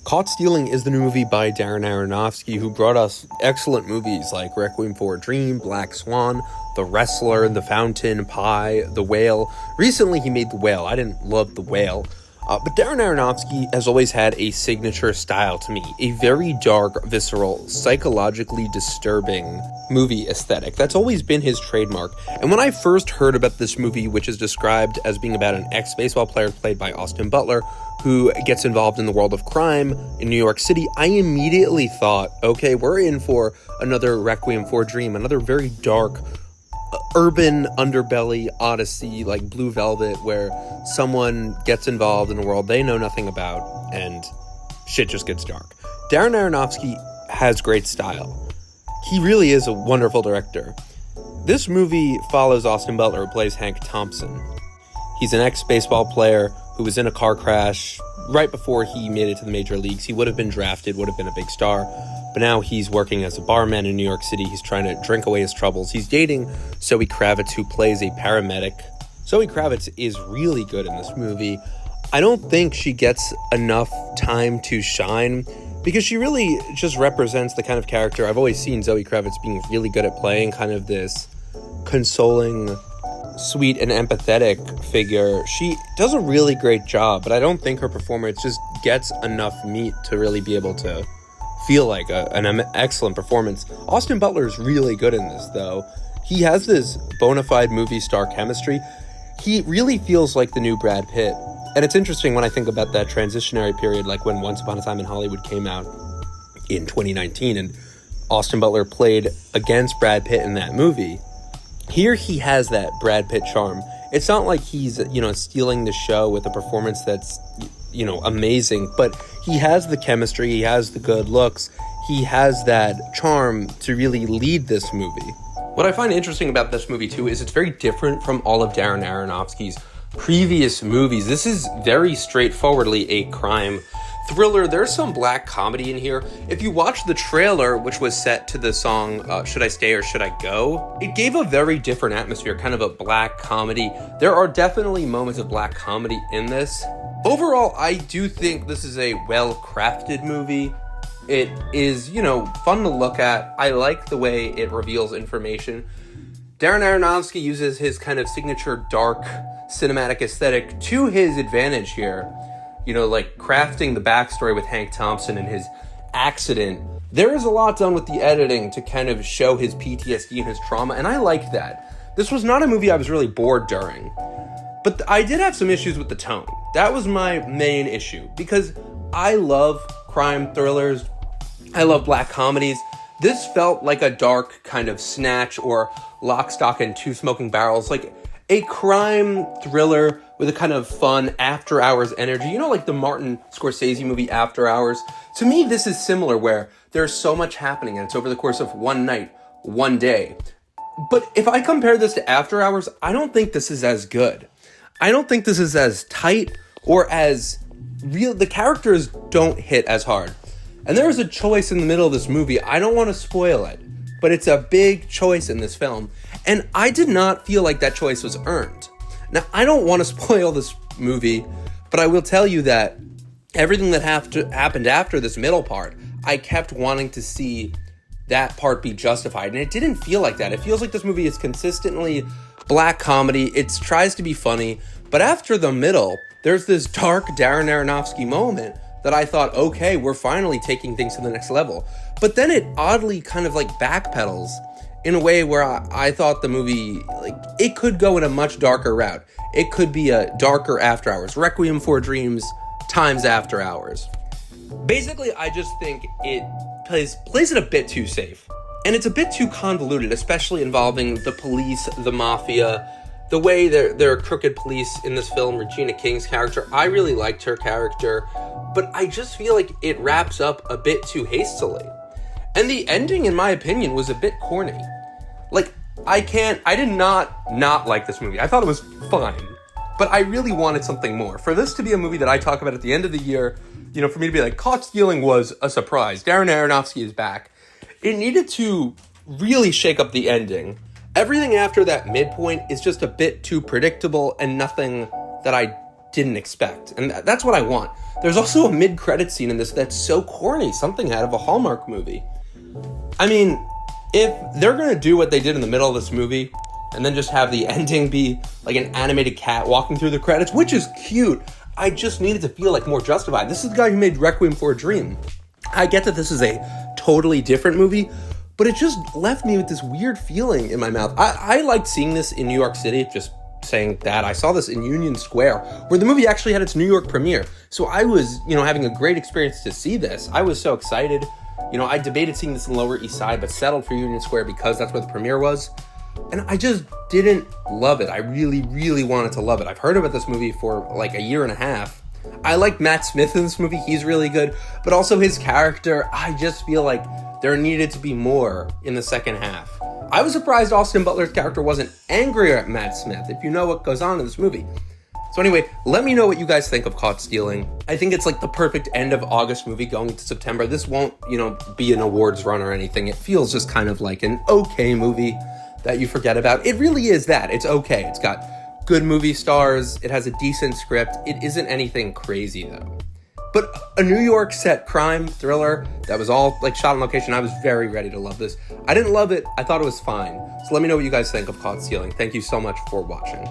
Caught Stealing is the new movie by Darren Aronofsky, who brought us excellent movies like Requiem for a Dream, Black Swan, The Wrestler, The Fountain, Pi, The Whale. Recently, he made The Whale. I didn't love The Whale. But Darren Aronofsky has always had a signature style to me, a very dark, visceral, psychologically disturbing movie aesthetic. That's always been his trademark. And when I first heard about this movie, which is described as being about an ex-baseball player played by Austin Butler, who gets involved in the world of crime in New York City, I immediately thought, okay, we're in for another Requiem for a Dream, another very dark, urban underbelly odyssey like Blue Velvet, where someone gets involved in a world they know nothing about and shit just gets dark. Darren Aronofsky has great style. He really is a wonderful director. This movie follows Austin Butler, who plays Hank Thompson. He's an ex-baseball player who was in a car crash right before he made it to the major leagues. He would have been drafted, would have been a big star, but now he's working as a barman in New York City. He's trying to drink away his troubles. He's dating Zoe Kravitz, who plays a paramedic. Zoe Kravitz is really good in this movie. I don't think she gets enough time to shine because she really just represents the kind of character I've always seen Zoe Kravitz being really good at playing, kind of this consoling, sweet and empathetic figure. She does a really great job, but I don't think her performance just gets enough meat to really be able to feel like an excellent performance. Austin Butler is really good in this, though. He has this bona fide movie star chemistry. He really feels like the new Brad Pitt. And it's interesting when I think about that transitionary period, like when Once Upon a Time in Hollywood came out in 2019, and Austin Butler played against Brad Pitt in that movie. Here he has that Brad Pitt charm. It's not like he's, stealing the show with a performance that's, amazing, but he has the chemistry, he has the good looks, he has that charm to really lead this movie. What I find interesting about this movie, too, is it's very different from all of Darren Aronofsky's previous movies. This is very straightforwardly a crime thriller. There's some black comedy in here. If you watch the trailer, which was set to the song Should I Stay or Should I Go, it gave a very different atmosphere, kind of a black comedy. There are definitely moments of black comedy in this. Overall, I do think this is a well-crafted movie. It is, fun to look at. I like the way it reveals information. Darren Aronofsky uses his kind of signature dark cinematic aesthetic to his advantage here. Like crafting the backstory with Hank Thompson and his accident. There is a lot done with the editing to kind of show his PTSD and his trauma, and I liked that. This was not a movie I was really bored during, but I did have some issues with the tone. That was my main issue, because I love crime thrillers, I love black comedies. This felt like a dark kind of Snatch or Lock, Stock, and Two Smoking Barrels, like a crime thriller with a kind of fun after-hours energy. Like the Martin Scorsese movie After Hours. To me, this is similar, where there's so much happening and it's over the course of one night, one day. But if I compare this to After Hours, I don't think this is as good. I don't think this is as tight or as real. The characters don't hit as hard. And there is a choice in the middle of this movie. I don't want to spoil it, but it's a big choice in this film. And I did not feel like that choice was earned. Now, I don't want to spoil this movie, but I will tell you that everything that happened after this middle part, I kept wanting to see that part be justified. And it didn't feel like that. It feels like this movie is consistently black comedy. It tries to be funny. But after the middle, there's this dark Darren Aronofsky moment that I thought, okay, we're finally taking things to the next level. But then it oddly kind of like backpedals in a way where I thought the movie, it could go in a much darker route. It could be a darker After Hours. Requiem for Dreams times After Hours. Basically, I just think it plays it a bit too safe. And it's a bit too convoluted, especially involving the police, the mafia, the way there are crooked police in this film. Regina King's character, I really liked her character, but I just feel like it wraps up a bit too hastily. And the ending, in my opinion, was a bit corny. I did not like this movie. I thought it was fine, but I really wanted something more. For this to be a movie that I talk about at the end of the year, for me to be like, Caught Stealing was a surprise. Darren Aronofsky is back. It needed to really shake up the ending. Everything after that midpoint is just a bit too predictable and nothing that I didn't expect. And that's what I want. There's also a mid-credit scene in this that's so corny, something out of a Hallmark movie. I mean, if they're going to do what they did in the middle of this movie and then just have the ending be like an animated cat walking through the credits, which is cute, I just needed to feel like more justified. This is the guy who made Requiem for a Dream. I get that this is a totally different movie, but it just left me with this weird feeling in my mouth. I liked seeing this in New York City, just saying that. I saw this in Union Square, where the movie actually had its New York premiere. So I was, having a great experience to see this. I was so excited. I debated seeing this in Lower East Side, but settled for Union Square because that's where the premiere was. And I just didn't love it. I really, really wanted to love it. I've heard about this movie for like a year and a half. I like Matt Smith in this movie. He's really good. But also his character, I just feel like there needed to be more in the second half. I was surprised Austin Butler's character wasn't angry at Matt Smith, if you know what goes on in this movie. So anyway, let me know what you guys think of Caught Stealing. I think it's like the perfect end of August movie going into September. This won't, be an awards run or anything. It feels just kind of like an okay movie that you forget about. It really is that. It's okay. It's got good movie stars. It has a decent script. It isn't anything crazy though. But a New York set crime thriller that was all like shot on location, I was very ready to love this. I didn't love it. I thought it was fine. So let me know what you guys think of Caught Stealing. Thank you so much for watching.